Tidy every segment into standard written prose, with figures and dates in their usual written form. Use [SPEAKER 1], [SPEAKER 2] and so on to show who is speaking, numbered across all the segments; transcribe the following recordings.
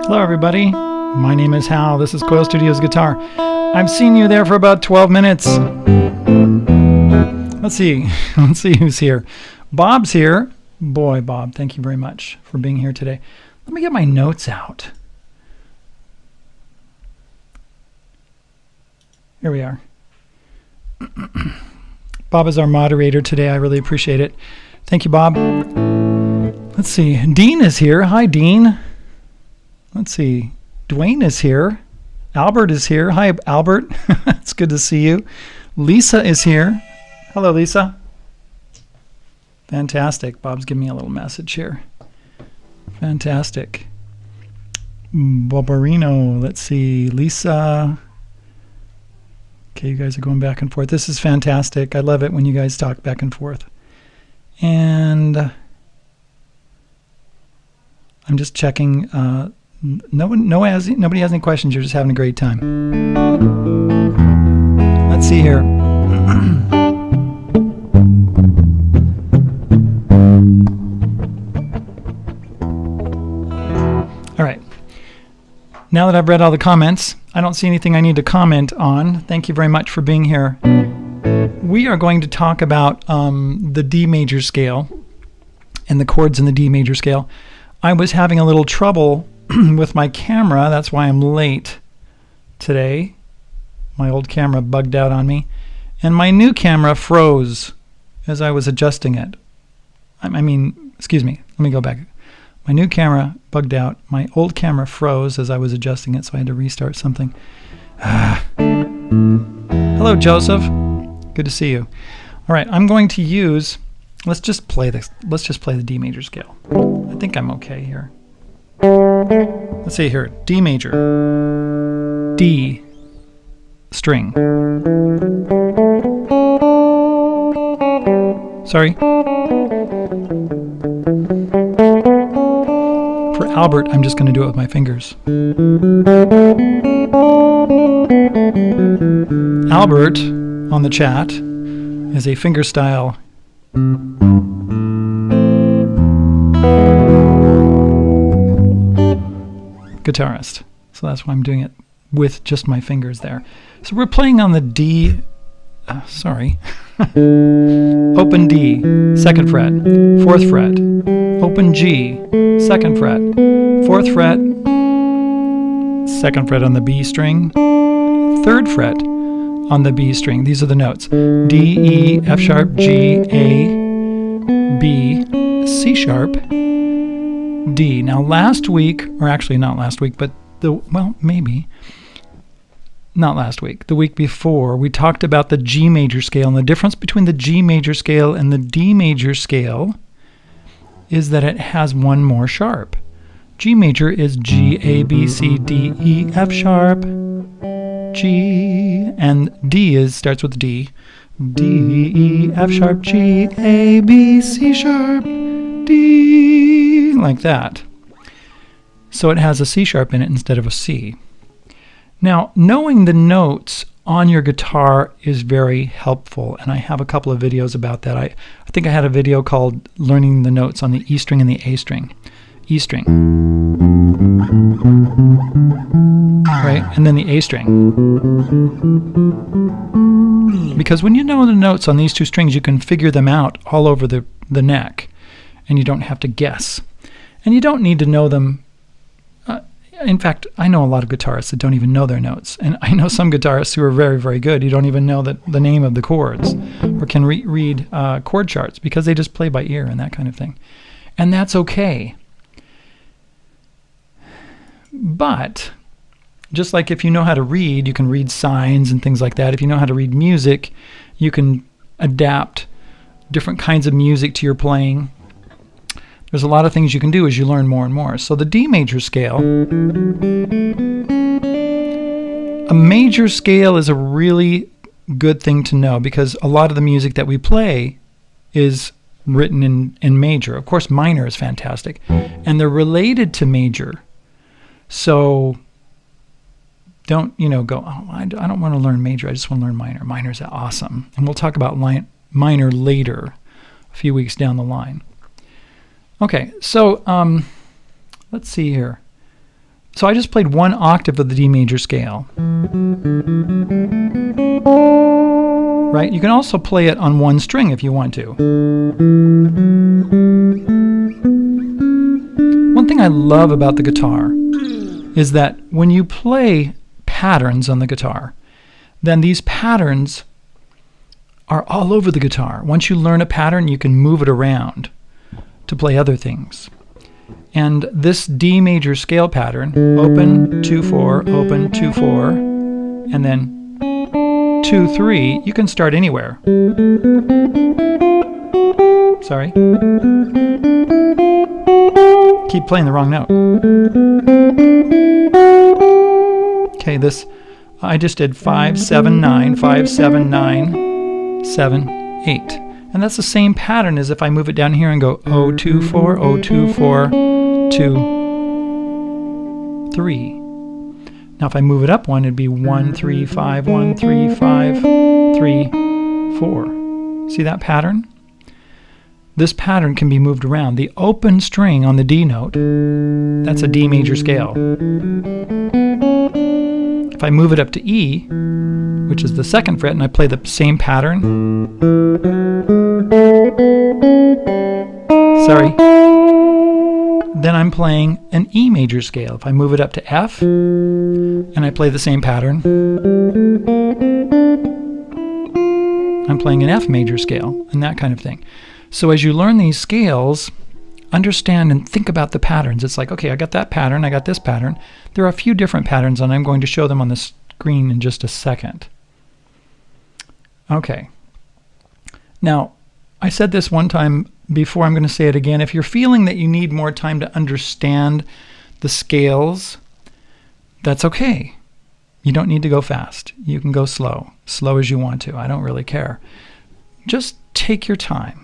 [SPEAKER 1] Hello everybody, my name is Hal, this is Quail Studios Guitar. I've seen you there for about 12 minutes. Let's see who's here. Bob's here. Boy, Bob, thank you very much for being here today. Let me get my notes out. Here we are. Bob is our moderator today. I really appreciate it. Thank you, Bob. Let's see. Dean is here. Hi, Dean. Let's see. Dwayne is here. Albert is here. Hi, Albert. It's good to see you. Lisa is here. Hello, Lisa. Fantastic. Bob's giving me a little message here. Fantastic. Barbarino. Let's see. Lisa. Okay, you guys are going back and forth. This is fantastic. I love it when you guys talk back and forth. And I'm just checking. Nobody has any questions. You're just having a great time. Let's see here. All right. Now that I've read all the comments, I don't see anything I need to comment on. Thank you very much for being here. We are going to talk about the D major scale and the chords in the D major scale. I was having a little trouble with my camera. That's why I'm late today. My old camera bugged out on me. And my new camera froze as I was adjusting it. Excuse me. Let me go back. My new camera bugged out. My old camera froze as I was adjusting it, so I had to restart something. Hello, Joseph. Good to see you. All right, I'm going to use. Let's just play the D major scale. I think I'm okay here. Let's see here. D major. D string. Sorry. For Albert, I'm just going to do it with my fingers. Albert, on the chat, is a fingerstyle guitarist. So that's why I'm doing it with just my fingers there. So we're playing on the D, open D, 2nd fret, 4th fret, open G, 2nd fret, 4th fret, 2nd fret on the B string, 3rd fret on the B string. These are the notes. D, E, F sharp, G, A, B, C sharp, D. Now last week, or actually not last week, but maybe not last week, the week before, we talked about the G major scale, and the difference between the G major scale and the D major scale is that it has one more sharp. G major is G, A, B, C, D, E, F sharp, G, and D starts with D. D, E, F sharp, G, A, B, C sharp, D, like that. So it has a C sharp in it instead of a C. Now, knowing the notes on your guitar is very helpful, and I have a couple of videos about that. I think I had a video called Learning the Notes on the E string and the A string. E string. Right? And then the A string. Because when you know the notes on these two strings, you can figure them out all over the neck, and you don't have to guess. And you don't need to know them. In fact, I know a lot of guitarists that don't even know their notes. And I know some guitarists who are very, very good. You don't even know the name of the chords or can read chord charts because they just play by ear and that kind of thing. And that's okay. But just like if you know how to read, you can read signs and things like that. If you know how to read music, you can adapt different kinds of music to your playing. There's a lot of things you can do as you learn more and more. So the D major scale, a major scale is a really good thing to know because a lot of the music that we play is written in major. Of course, minor is fantastic. And they're related to major. So don't, go, oh, I don't want to learn major. I just want to learn minor. Minor's awesome. And we'll talk about minor later, a few weeks down the line. Okay, so let's see here. So I just played one octave of the D major scale. Right? You can also play it on one string if you want to. One thing I love about the guitar is that when you play patterns on the guitar, then these patterns are all over the guitar. Once you learn a pattern, you can move it around to play other things. And this D major scale pattern, open, 2-4, open, 2-4, and then 2-3, you can start anywhere. Sorry. Keep playing the wrong note. Okay, this, I just did 5, 7, 9, 5, 7, 9, 7, 8. And that's the same pattern as if I move it down here and go 0, 2, 4, 0, 2, 4, 2, 3. Now if I move it up one, it'd be 1, 3, 5, 1, 3, 5, 3, 4. See that pattern? This pattern can be moved around. The open string on the D note, that's a D major scale. If I move it up to E, which is the 2nd fret, and I play the same pattern, sorry, then I'm playing an E major scale. If I move it up to F, and I play the same pattern, I'm playing an F major scale, and that kind of thing. So as you learn these scales, understand and think about the patterns. It's like, okay, I got that pattern, I got this pattern. There are a few different patterns, and I'm going to show them on the screen in just a second. Okay. Now, I said this one time before, I'm going to say it again. If you're feeling that you need more time to understand the scales, that's okay. You don't need to go fast. You can go slow as you want to. I don't really care. Just take your time.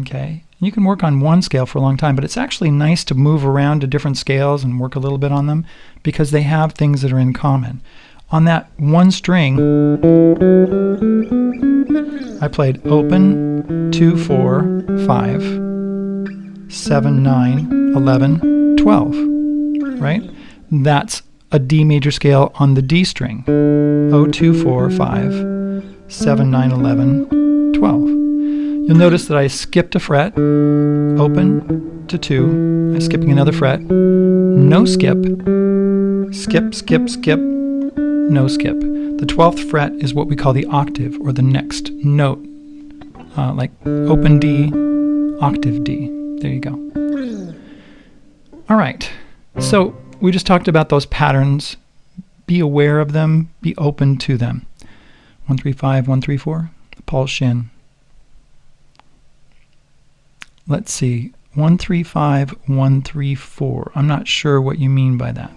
[SPEAKER 1] Okay, you can work on one scale for a long time, but it's actually nice to move around to different scales and work a little bit on them because they have things that are in common. On that one string, I played open, 2, 4, 5, 7, 9, 11, 12, right? That's a D major scale on the D string. 0, 2, 4, 5, 7, 9, 11, 12. You'll notice that I skipped a fret, open to 2, I'm skipping another fret, no skip, skip, skip, skip, no skip. The 12th fret is what we call the octave, or the next note, like open D, octave D. There you go. All right, so we just talked about those patterns. Be aware of them, be open to them. 1, 3, 5, 1, 3, 4, Paul Shin. Let's see, 1, 3, 5, 1, 3, 4. I'm not sure what you mean by that.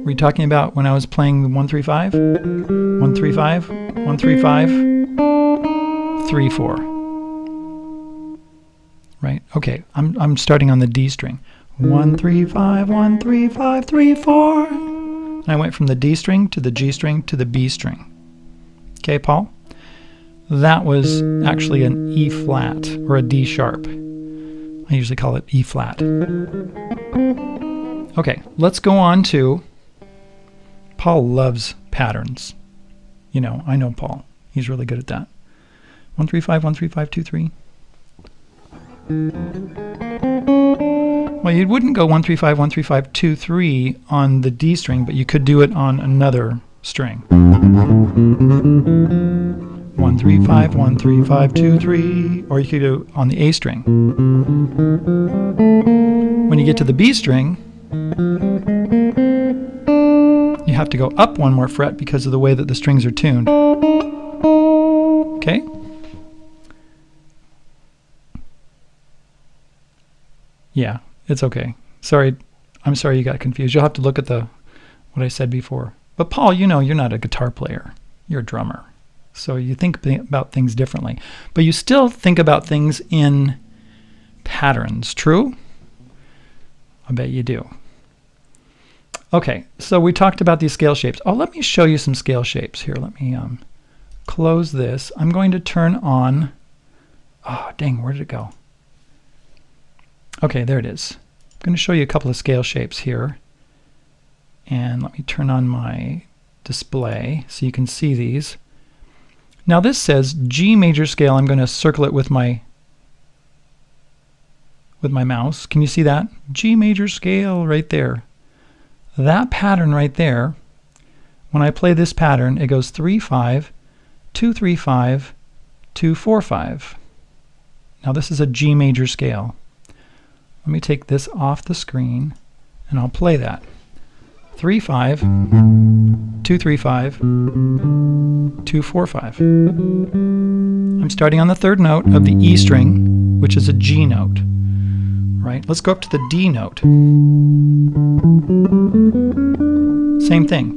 [SPEAKER 1] Were you talking about when I was playing the 1, 3, 5? 1, 3, 5, 1, 3, 5, 3, 4. Right? Okay, I'm starting on the D string. 1, 3, 5, 1, 3, 5, 3, 4. And I went from the D string to the G string to the B string. Okay, Paul? That was actually an E flat or a D sharp. I usually call it E flat. Okay, let's go on to, Paul loves patterns. You know, I know Paul. He's really good at that. 1, 3, 5, 1, 3, 5, 2, 3. Well, you wouldn't go 1, 3, 5, 1, 3, 5, 2, 3 on the D string, but you could do it on another string. 1, 3, 5, 1, 3, 5, 2, 3, or you could do it on the A string. When you get to the B string, you have to go up one more fret because of the way that the strings are tuned. Okay? Yeah, it's okay. Sorry, I'm sorry you got confused. You'll have to look at what I said before. But Paul, you know, you're not a guitar player. You're a drummer. So you think about things differently. But you still think about things in patterns, true? I bet you do. Okay, so we talked about these scale shapes. Oh, let me show you some scale shapes here. Let me close this. I'm going to turn on, oh dang, where did it go? Okay, there it is. I'm going to show you a couple of scale shapes here. And let me turn on my display so you can see these. Now this says G major scale. I'm going to circle it with my mouse. Can you see that? G major scale right there. That pattern right there, when I play this pattern, it goes 3-5, 2-3-5, 2-4-5. Now this is a G major scale. Let me take this off the screen and I'll play that. 3-5, 2-3-5, 2-4-5. I'm starting on the third note of the E string, which is a G note. Right? Let's go up to the D note. Same thing.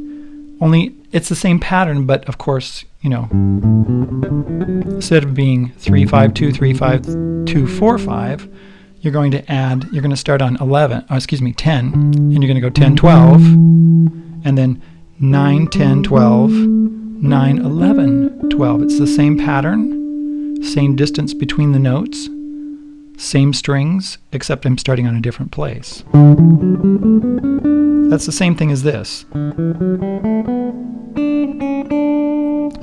[SPEAKER 1] Only it's the same pattern, but of course, you know, instead of being 3-5, 2-3-5, 2-4-5, you're going to add, you're going to start on 10, and you're going to go 10, 12, and then 9, 10, 12, 9, 11, 12. It's the same pattern, same distance between the notes, same strings, except I'm starting on a different place. That's the same thing as this.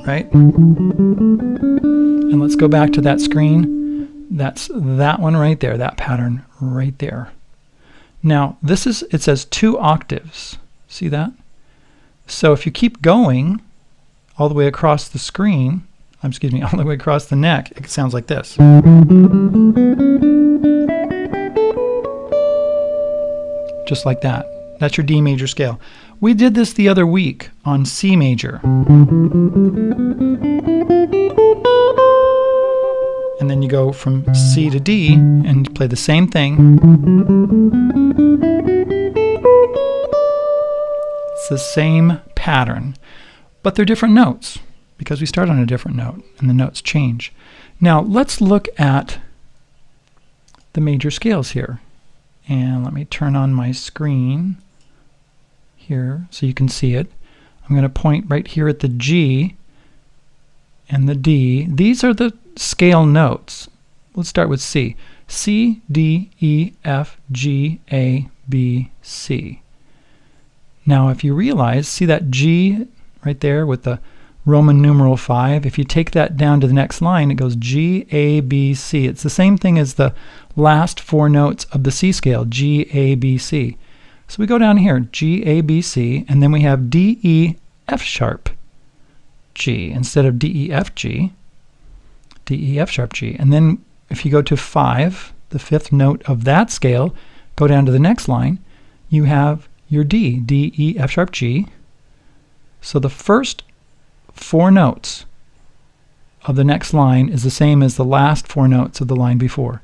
[SPEAKER 1] Right? And let's go back to that screen. That's that one right there, that pattern right there. Now, this is, it says 2 octaves. See that? So if you keep going all the way across the screen, all the way across the neck, it sounds like this. Just like that. That's your D major scale. We did this the other week on C major. And then you go from C to D and play the same thing. It's the same pattern, but they're different notes because we start on a different note and the notes change. Now let's look at the major scales here. And let me turn on my screen here so you can see it. I'm going to point right here at the G and the D. These are the scale notes. Let's start with C. C, D, E, F, G, A, B, C. Now if you realize, see that G right there with the Roman numeral 5? If you take that down to the next line, it goes G, A, B, C. It's the same thing as the last 4 notes of the C scale, G, A, B, C. So we go down here, G, A, B, C, and then we have D, E, F sharp, G, instead of D, E, F, G. D, E, F sharp, G. And then if you go to 5, the 5th note of that scale, go down to the next line, you have your D, D, E, F sharp, G. So the first 4 notes of the next line is the same as the last 4 notes of the line before.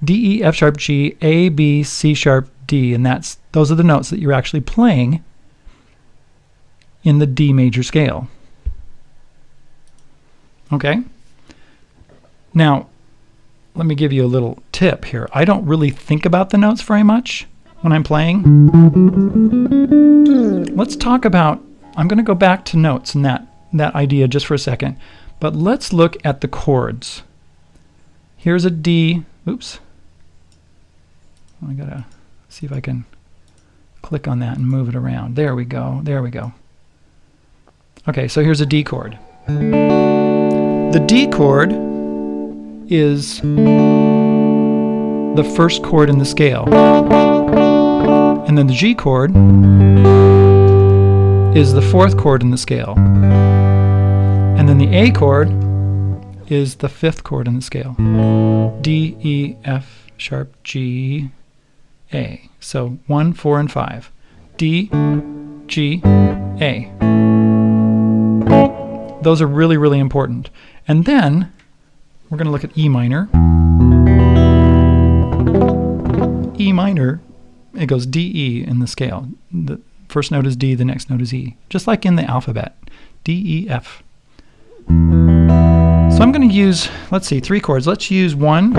[SPEAKER 1] D, E, F sharp, G, A, B, C sharp, D, and those are the notes that you're actually playing in the D major scale. Okay? Now, let me give you a little tip here. I don't really think about the notes very much when I'm playing. Let's talk about, I'm going to go back to notes and that idea just for a second, but let's look at the chords. Here's a D. Oops. I gotta see if I can click on that and move it around. There we go. There we go. Okay, so here's a D chord. The D chord is the first chord in the scale. And then the G chord is the 4th chord in the scale. And then the A chord is the 5th chord in the scale. D, E, F sharp, G, A. So 1, 4, and 5. D, G, A. Those are really, really important. And then we're going to look at E minor. E minor, it goes D, E in the scale. The first note is D, the next note is E. Just like in the alphabet. D, E, F. So I'm going to use, let's see, 3 chords. Let's use 1.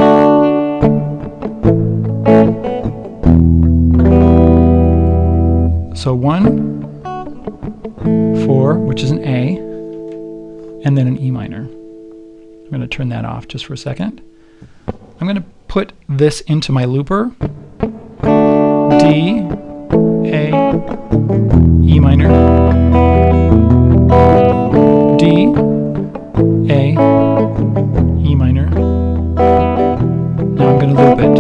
[SPEAKER 1] So 1, 4, which is an A, and then an E minor. I'm going to turn that off just for a second. I'm going to put this into my looper. D, A, E minor, D, A, E minor. Now I'm going to loop it.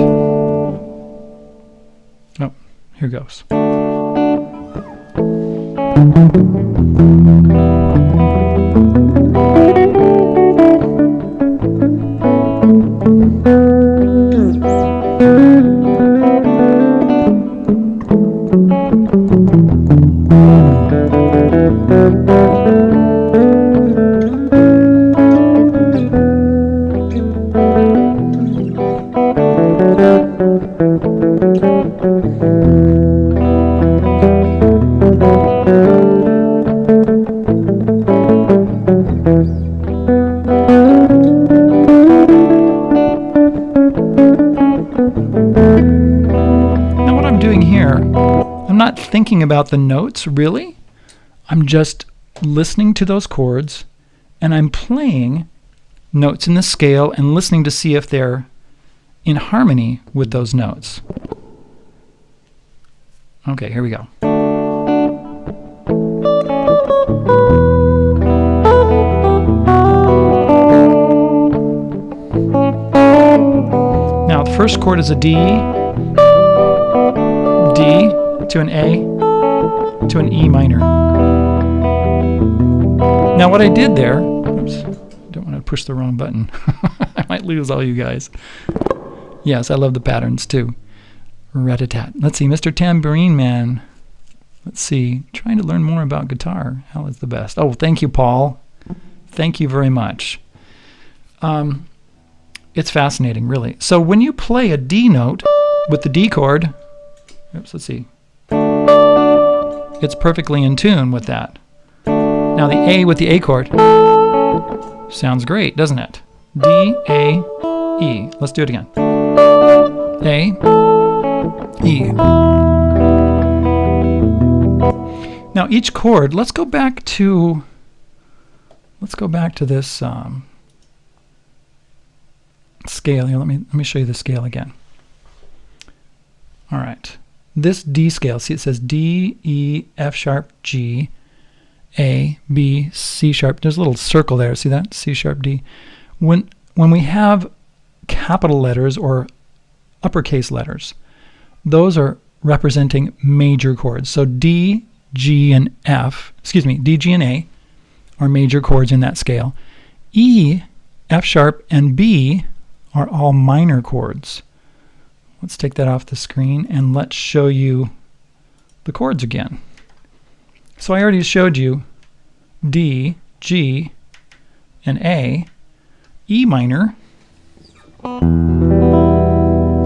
[SPEAKER 1] Oh, here goes. Thinking about the notes, really. I'm just listening to those chords, and I'm playing notes in the scale and listening to see if they're in harmony with those notes. Okay, here we go. Now, the first chord is a D, D, to an A, to an E minor. Now what I did there, oops, don't want to push the wrong button. I might lose all you guys. Yes, I love the patterns too. Rat-a-tat. Let's see, Mr. Tambourine Man. Let's see, trying to learn more about guitar. Hal is the best. Oh, thank you, Paul. Thank you very much. It's fascinating, really. So when you play a D note with the D chord, oops, let's see. It's perfectly in tune with that. Now the A with the A chord sounds great, doesn't it? D, A, E. Let's do it again. A, E. Now each chord, let's go back to this scale here. Let me show you the scale again. All right. This D scale, see it says D, E, F sharp, G, A, B, C sharp. There's a little circle there, see that? C sharp, D. When we have capital letters or uppercase letters, those are representing major chords. So D, G, and F, D, G, and A are major chords in that scale. E, F sharp, and B are all minor chords. Let's take that off the screen and let's show you the chords again. So I already showed you D, G, and A, E minor,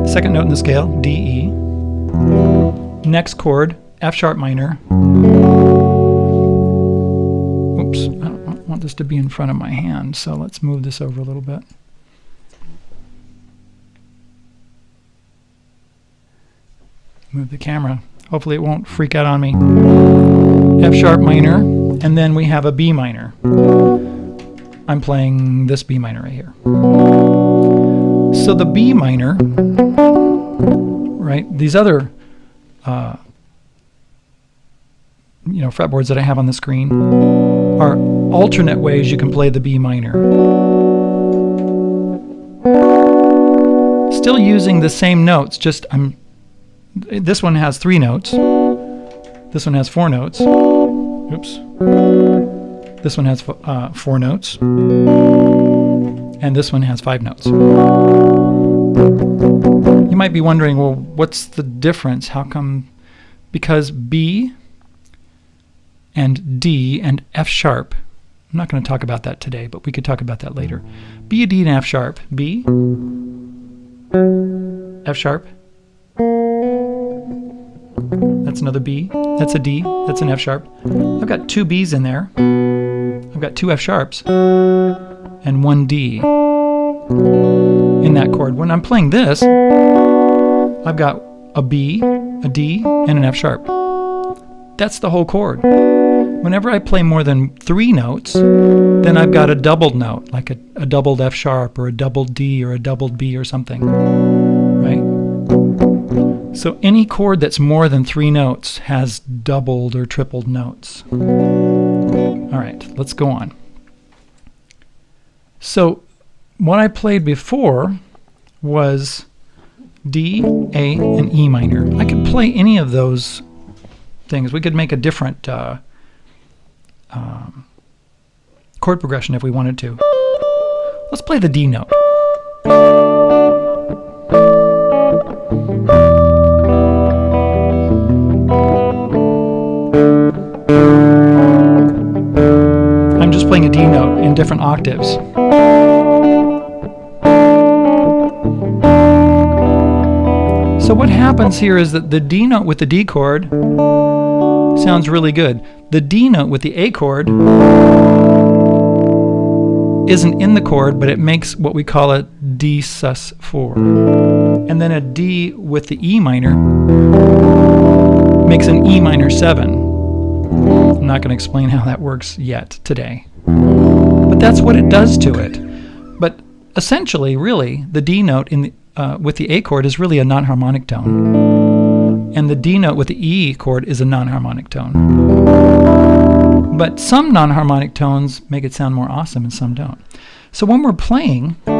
[SPEAKER 1] second note in the scale, D, E, next chord, F sharp minor. Oops, I don't want this to be in front of my hand, so let's move this over a little bit. Move the camera. Hopefully it won't freak out on me. F sharp minor, and then we have a B minor. I'm playing this B minor right here. So the B minor, right, these other fretboards that I have on the screen are alternate ways you can play the B minor. Still using the same notes, just this one has 3 notes. This one has 4 notes. Oops. This one has 4 notes. And this one has 5 notes. You might be wondering, well, what's the difference? How come? Because B and D and F sharp, I'm not going to talk about that today, but we could talk about that later. B, a D, and F sharp. B, F sharp. That's another B. That's a D. That's an F sharp. I've got 2 Bs in there. I've got 2 F sharps and 1 D in that chord. When I'm playing this, I've got a B, a D, and an F sharp. That's the whole chord. Whenever I play more than 3 notes, then I've got a doubled note, like a doubled F sharp or a doubled D or a doubled B or something, right? So any chord that's more than 3 notes has doubled or tripled notes. All right, let's go on. So what I played before was D, A, and E minor. I could play any of those things. We could make a different chord progression if we wanted to. Let's play the D note. I'm just playing a D note in different octaves. So what happens here is that the D note with the D chord sounds really good. The D note with the A chord isn't in the chord, but it makes what we call a D sus4. And then a D with the E minor makes an E minor 7. I'm not going to explain how that works yet today. But that's what it does to it. But essentially, really, the D note in the, with the A chord is really a non-harmonic tone. And the D note with the E chord is a non-harmonic tone. But some non-harmonic tones make it sound more awesome and some don't. So when we're playing, so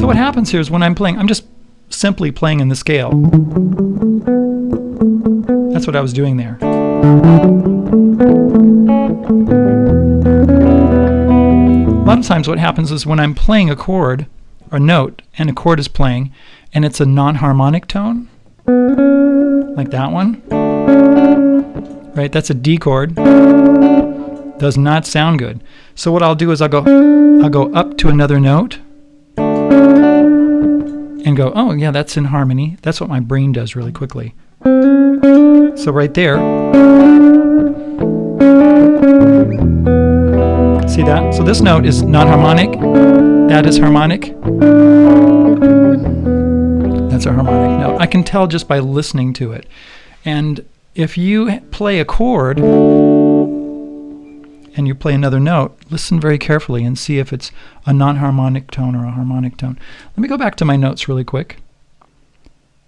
[SPEAKER 1] what happens here is when I'm playing, I'm just simply playing in the scale. That's what I was doing there. A lot of times what happens is when I'm playing a chord, or note, and a chord is playing, and it's a non-harmonic tone, like that one, right? That's a D chord. Does not sound good. So what I'll do is I'll go up to another note and go, oh yeah, that's in harmony. That's what my brain does really quickly. So right there, see that? So this note is non-harmonic. That is harmonic. That's a harmonic note. I can tell just by listening to it. And if you play a chord and you play another note, listen very carefully and see if it's a non-harmonic tone or a harmonic tone. Let me go back to my notes really quick.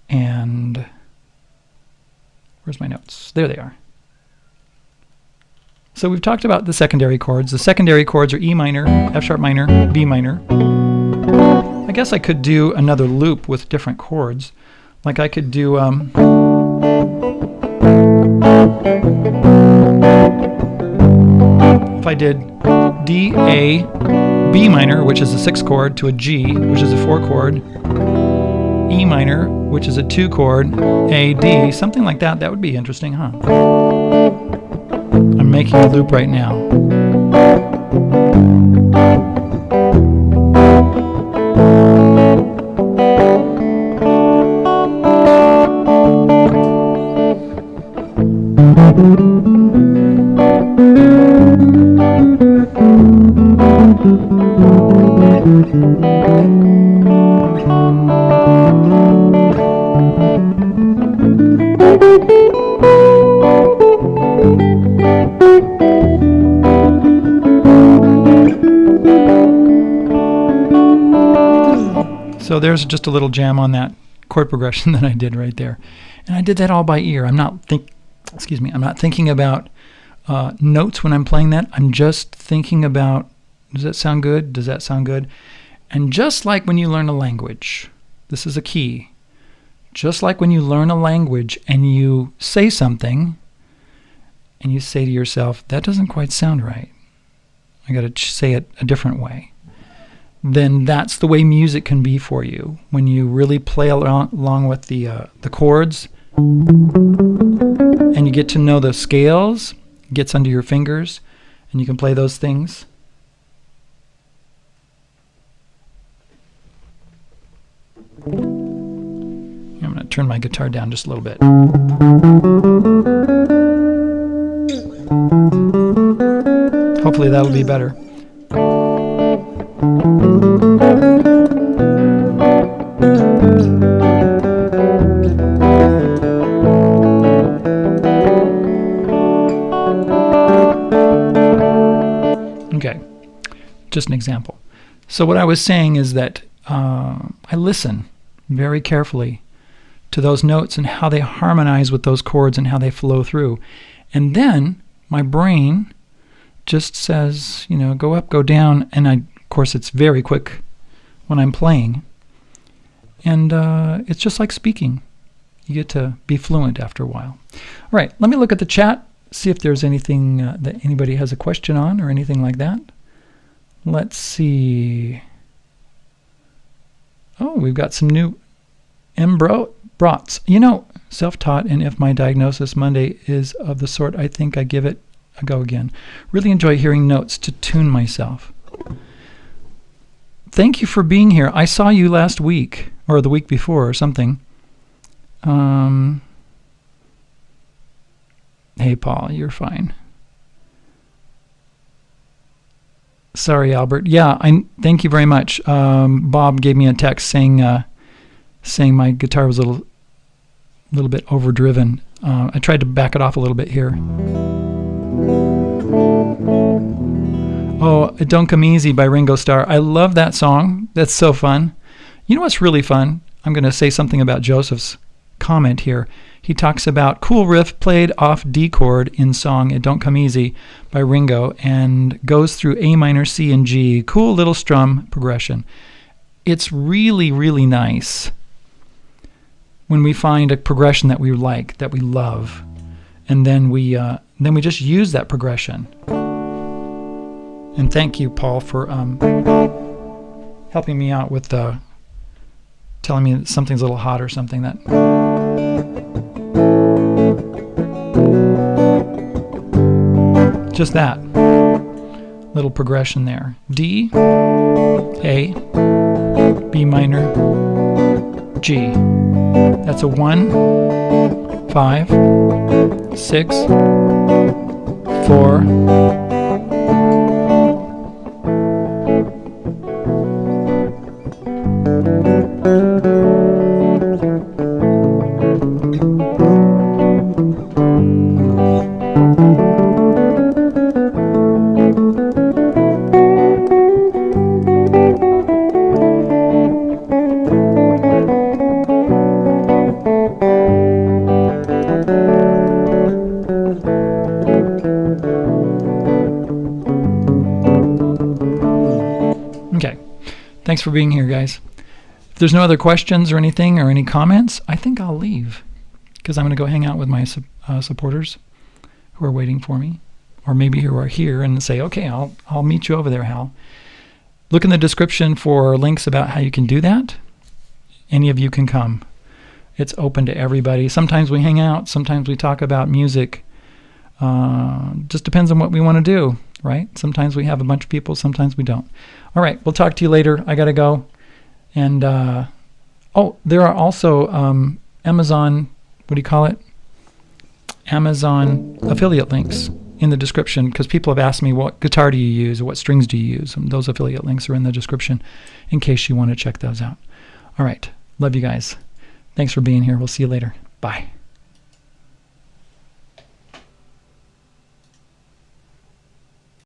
[SPEAKER 1] And where's my notes? There they are. So we've talked about the secondary chords. The secondary chords are E minor, F sharp minor, B minor. I guess I could do another loop with different chords. Like I could do if I did D, A, B minor, which is a 6 chord, to a G, which is a 4 chord, E minor, which is a 2 chord, A, D, something like that. That would be interesting, huh? I'm making a loop right now. So there's just a little jam on that chord progression that I did right there, and I did that all by ear. I'm not thinking about notes when I'm playing that. I'm just thinking about, does that sound good? Does that sound good? And just like when you learn a language, this is a key. Just like when you learn a language and you say something, and you say to yourself, that doesn't quite sound right. I got to say it a different way. Then that's the way music can be for you. When you really play along with the chords, and you get to know the scales, it gets under your fingers, and you can play those things. I'm going to turn my guitar down just a little bit. Hopefully that'll be better. Okay, just an example. So what I was saying is that I listen very carefully to those notes and how they harmonize with those chords and how they flow through. And then my brain just says, you know, go up, go down, and of course it's very quick when I'm playing. And it's just like speaking. You get to be fluent after a while. All right, let me look at the chat, see if there's anything that anybody has a question on or anything like that. Let's see. Oh, we've got some new brats. You know, self-taught, and if my diagnosis Monday is of the sort I think, I give it a go again. Really enjoy hearing notes to tune myself. Thank you for being here. I saw you last week, or the week before, or something. Hey, Paul, you're fine. Sorry, Albert. Yeah, thank you very much. Bob gave me a text saying my guitar was a little bit overdriven. I tried to back it off a little bit here. Oh, It Don't Come Easy by Ringo Starr. I love that song. That's so fun. You know what's really fun? I'm going to say something about Joseph's comment here. He talks about cool riff played off D chord in song It Don't Come Easy by Ringo and goes through A minor, C, and G. Cool little strum progression. It's really, really nice when we find a progression that we like, that we love, and then we just use that progression. And thank you, Paul, for helping me out with telling me that something's a little hot or something. That just that little progression there. D, A, B minor, G. That's a 1, 5, 6, 4. Okay, thanks for being here, guys. If there's no other questions or anything or any comments, I think I'll leave because I'm going to go hang out with my supporters who are waiting for me, or maybe who are here and say, okay, I'll meet you over there, Hal. Look in the description for links about how you can do that. Any of you can come. It's open to everybody. Sometimes we hang out, sometimes we talk about music. Just depends on what we want to do, right? Sometimes we have a bunch of people, sometimes we don't. All right, we'll talk to you later. I got to go. And, there are also Amazon, what do you call it? Amazon affiliate links in the description, because people have asked me, what guitar do you use or what strings do you use? And those affiliate links are in the description in case you want to check those out. All right, love you guys. Thanks for being here. We'll see you later. Bye.